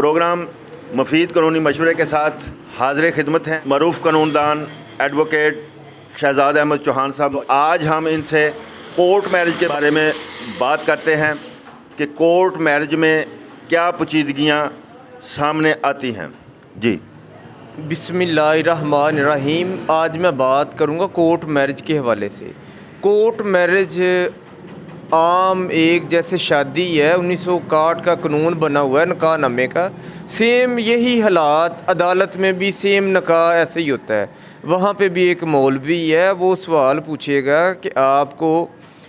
Programme मुफीद कानूनी मशवरे के साथ हाज़िर खिदमत हैं मरूफ़ कानूनदान एडवोकेट शहजाद अहमद चौहान साहब। आज हम इनसे कोर्ट मैरिज के बारे में बात करते हैं कि कोर्ट मैरिज में क्या पेचीदगियाँ सामने आती हैं। जी बिस्मिल्लाहिर्रहमानिर्रहीम। आज मैं बात करूँगा कोर्ट मैरिज के हवाले से। कोर्ट मैरिज आम एक जैसे शादी है, 1961 का कानून बना हुआ है निकाह नामे का, सेम यही हालात अदालत में भी सेम निकाह ऐसे ही होता है। वहाँ पे भी एक मौलवी है, वो सवाल पूछेगा कि आपको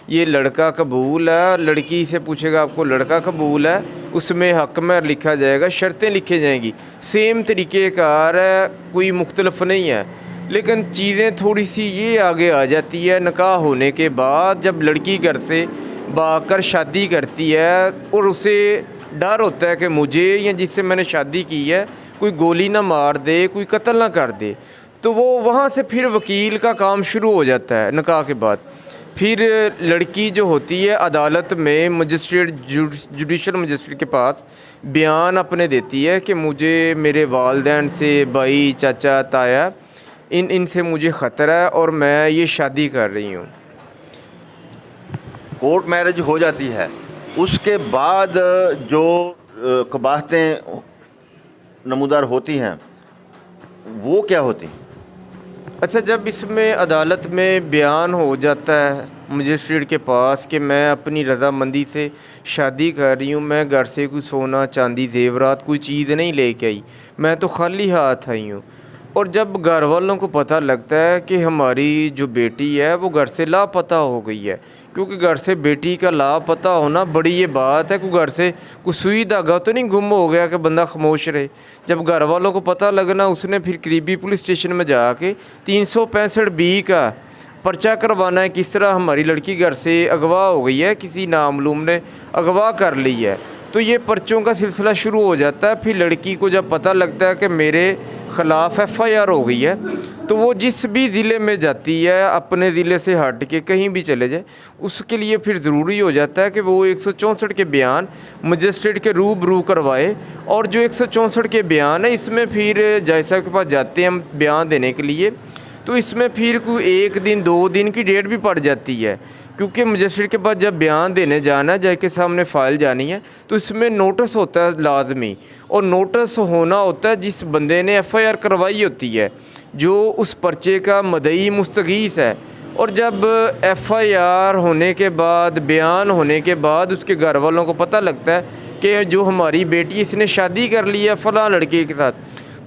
ये लड़का कबूल है, लड़की से पूछेगा आपको लड़का कबूल है, उसमें हक़ महर लिखा जाएगा, शर्तें लिखी जाएंगी। सेम तरीक़ेकार है, कोई मुख्तलिफ नहीं है। लेकिन चीज़ें थोड़ी सी ये आगे आ जाती है निकाह होने के बाद, जब लड़की घर से भागकर शादी करती है और उसे डर होता है कि मुझे या जिससे मैंने शादी की है कोई गोली ना मार दे, कोई कत्ल ना कर दे, तो वो वहाँ से फिर वकील का काम शुरू हो जाता है। निकाह के बाद फिर लड़की जो होती है अदालत में मजिस्ट्रेट जुडिशल मजिस्ट्रेट के पास बयान अपने देती है कि मुझे मेरे वालिदैन से, भाई, चाचा, ताया, इनसे मुझे ख़तरा है और मैं ये शादी कर रही हूँ। कोर्ट मैरिज हो जाती है, उसके बाद जो कबाहतें नमूदार होती हैं वो क्या होती हैं? अच्छा, जब इसमें अदालत में बयान हो जाता है मजिस्ट्रेट के पास कि मैं अपनी रज़ामंदी से शादी कर रही हूँ, मैं घर से कोई सोना चांदी जेवरात कोई चीज़ नहीं लेके आई, मैं तो खाली हाथ आई हूँ, और जब घर वालों को पता लगता है कि हमारी जो बेटी है वो घर से लापता हो गई है, क्योंकि घर से बेटी का लापता होना बड़ी ये बात है कि घर से कुछ सुई धागा तो नहीं गुम हो गया कि बंदा खामोश रहे। जब घर वालों को पता लगना, उसने फिर करीबी पुलिस स्टेशन में जाके 365B का पर्चा करवाना है, किस तरह हमारी लड़की घर से अगवा हो गई है, किसी नामालूम ने अगवा कर ली है। तो ये पर्चों का सिलसिला शुरू हो जाता है। फिर लड़की को जब पता लगता है कि मेरे ख़िलाफ़ FIR हो गई है, तो वो जिस भी ज़िले में जाती है, अपने ज़िले से हट के कहीं भी चले जाए, उसके लिए फिर ज़रूरी हो जाता है कि वो 164 के बयान मजिस्ट्रेट के रूबरू करवाए। और जो 164 के बयान है, इसमें फिर जज साहब के पास जाते हैं हम बयान देने के लिए, तो इसमें फिर कोई 1 दिन 2 दिन की डेट भी पड़ जाती है, क्योंकि मजिस्ट्रेट के पास जब बयान देने जाना है, जज के सामने फ़ाइल जानी है, तो इसमें नोटिस होता है लाजमी, और नोटिस होना होता है जिस बंदे ने FIR करवाई होती है, जो उस पर्चे का मदई मुस्तगीस है। और जब FIR होने के बाद, बयान होने के बाद, उसके घर वालों को पता लगता है कि जो हमारी बेटी इसने शादी कर ली है फ़लाँ लड़के के साथ,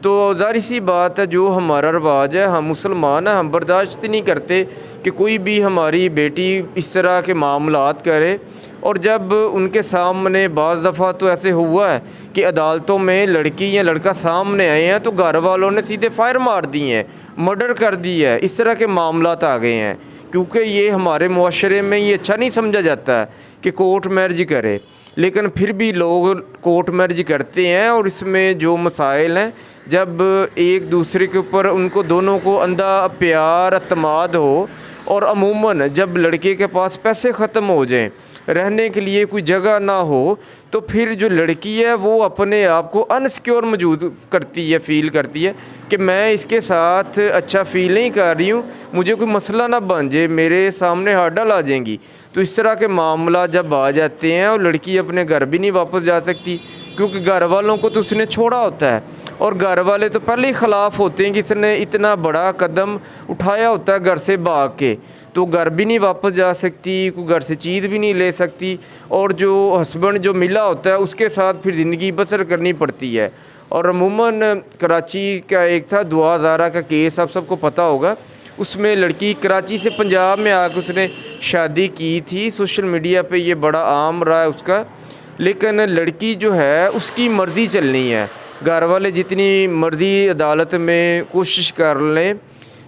तो ज़ाहिर सी बात है, जो हमारा रवाज है, हम मुसलमान हैं, हम बर्दाश्त नहीं करते कि कोई भी हमारी बेटी इस तरह के मामलात करे। और जब उनके सामने बाज़ दफ़ा तो ऐसे हुआ है कि अदालतों में लड़की या लड़का सामने आए हैं तो घर वालों ने सीधे फायर मार दिए हैं, मर्डर कर दी है, इस तरह के मामलात आ गए हैं। क्योंकि ये हमारे मुआशरे में ये अच्छा नहीं समझा जाता है कि कोर्ट मैरिज करे, लेकिन फिर भी लोग कोर्ट मैरिज करते हैं। और इसमें जो मसाइल हैं, जब एक दूसरे के ऊपर उनको दोनों को अंधा प्यार अतमाद हो, और अमूमन जब लड़के के पास पैसे ख़त्म हो जाएं, रहने के लिए कोई जगह ना हो, तो फिर जो लड़की है वो अपने आप को अनसिक्योर मौजूद करती है, फ़ील करती है कि मैं इसके साथ अच्छा फ़ील नहीं कर रही हूँ, मुझे कोई मसला ना बन जाए, मेरे सामने हर्डल आ जाएंगी। तो इस तरह के मामला जब आ जाते हैं, और लड़की अपने घर भी नहीं वापस जा सकती, क्योंकि घर वालों को तो उसने छोड़ा होता है, और घर वाले तो पहले ही ख़िलाफ़ होते हैं कि इसने इतना बड़ा कदम उठाया होता है घर से भाग के, तो घर भी नहीं वापस जा सकती, कोई घर से चीज़ भी नहीं ले सकती, और जो हस्बैंड जो मिला होता है उसके साथ फिर ज़िंदगी बसर करनी पड़ती है। और अमूमन कराची का एक था 2000 का केस, आप सबको पता होगा, उसमें लड़की कराची से पंजाब में आकर उसने शादी की थी। सोशल मीडिया पे ये बड़ा आम रहा है उसका, लेकिन लड़की जो है उसकी मर्ज़ी चलनी है, घर वाले जितनी मर्ज़ी अदालत में कोशिश कर लें,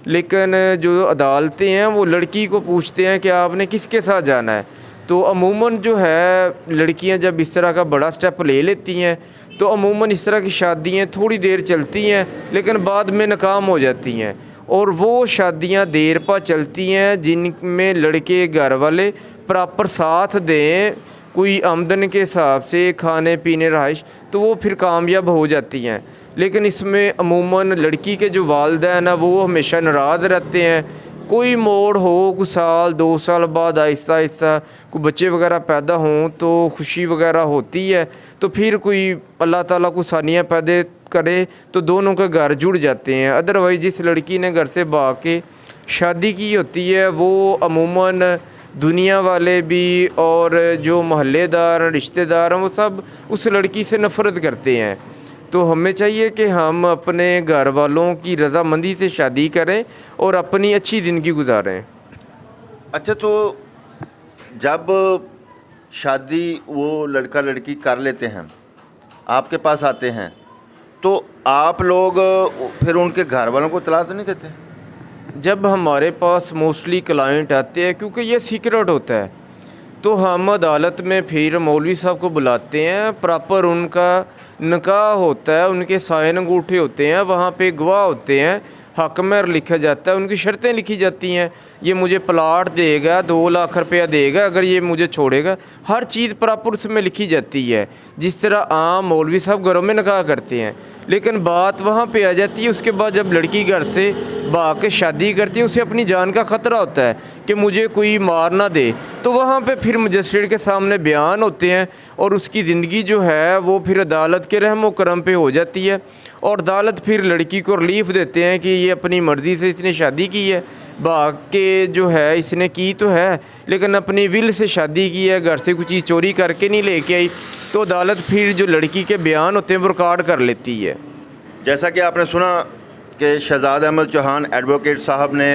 लेकिन जो अदालतें हैं वो लड़की को पूछते हैं कि आपने किसके साथ जाना है। तो अमूमन जो है लड़कियां जब इस तरह का बड़ा स्टेप ले लेती हैं, तो अमूमन इस तरह की शादियां थोड़ी देर चलती हैं, लेकिन बाद में नाकाम हो जाती हैं। और वो शादियां देर पर चलती हैं जिनमें लड़के घर वाले प्रॉपर साथ दें, कोई आमदन के हिसाब से खाने पीने रहाइश, तो वो फिर कामयाब हो जाती हैं। लेकिन इसमें अमूमन लड़की के जो वालिदैन हैं वो हमेशा नाराज़ रहते हैं। कोई मोड़ हो, कुछ साल 2 साल बाद आहिस्ता आहिस्ता कोई बच्चे वगैरह पैदा हों तो खुशी वगैरह होती है, तो फिर कोई अल्लाह ताला को आसानियाँ पैदा करे तो दोनों के घर जुड़ जाते हैं। अदरवाइज़ जिस लड़की ने घर से भाग के शादी की होती है वो अमूमन दुनिया वाले भी और जो मोहल्लेदार रिश्तेदार हैं वो सब उस लड़की से नफ़रत करते हैं। तो हमें चाहिए कि हम अपने घर वालों की रज़ामंदी से शादी करें और अपनी अच्छी ज़िंदगी गुजारें। अच्छा, तो जब शादी वो लड़का लड़की कर लेते हैं, आपके पास आते हैं, तो आप लोग फिर उनके घर वालों को इत्तला तो नहीं देते? जब हमारे पास मोस्टली क्लाइंट आते हैं, क्योंकि ये सीक्रेट होता है, तो हम अदालत में फिर मौलवी साहब को बुलाते हैं, प्रॉपर उनका निकाह होता है, उनके साइन अंगूठे होते हैं, वहाँ पे गवाह होते हैं, हक महर लिखा जाता है, उनकी शर्तें लिखी जाती हैं। ये मुझे प्लाट देगा, 2 लाख रुपया देगा अगर ये मुझे छोड़ेगा, हर चीज़ प्रॉपर उसमें लिखी जाती है, जिस तरह आम मौलवी साहब घरों में निकाह करते हैं। लेकिन बात वहाँ पे आ जाती है, उसके बाद जब लड़की घर से भाग के शादी करती है, उसे अपनी जान का ख़तरा होता है कि मुझे कोई मार ना दे, तो वहाँ पे फिर मजिस्ट्रेट के सामने बयान होते हैं और उसकी ज़िंदगी जो है वो फिर अदालत के रहम व करम पे हो जाती है। और अदालत फिर लड़की को रिलीफ़ देते हैं कि ये अपनी मर्ज़ी से इसने शादी की है, भाग के जो है इसने की तो है लेकिन अपनी विल से शादी की है, घर से कोई चीज़ चोरी करके नहीं लेके आई, तो अदालत फिर जो लड़की के बयान होते हैं वो रिकॉर्ड कर लेती है। जैसा कि आपने सुना कि शहजाद अहमद चौहान एडवोकेट साहब ने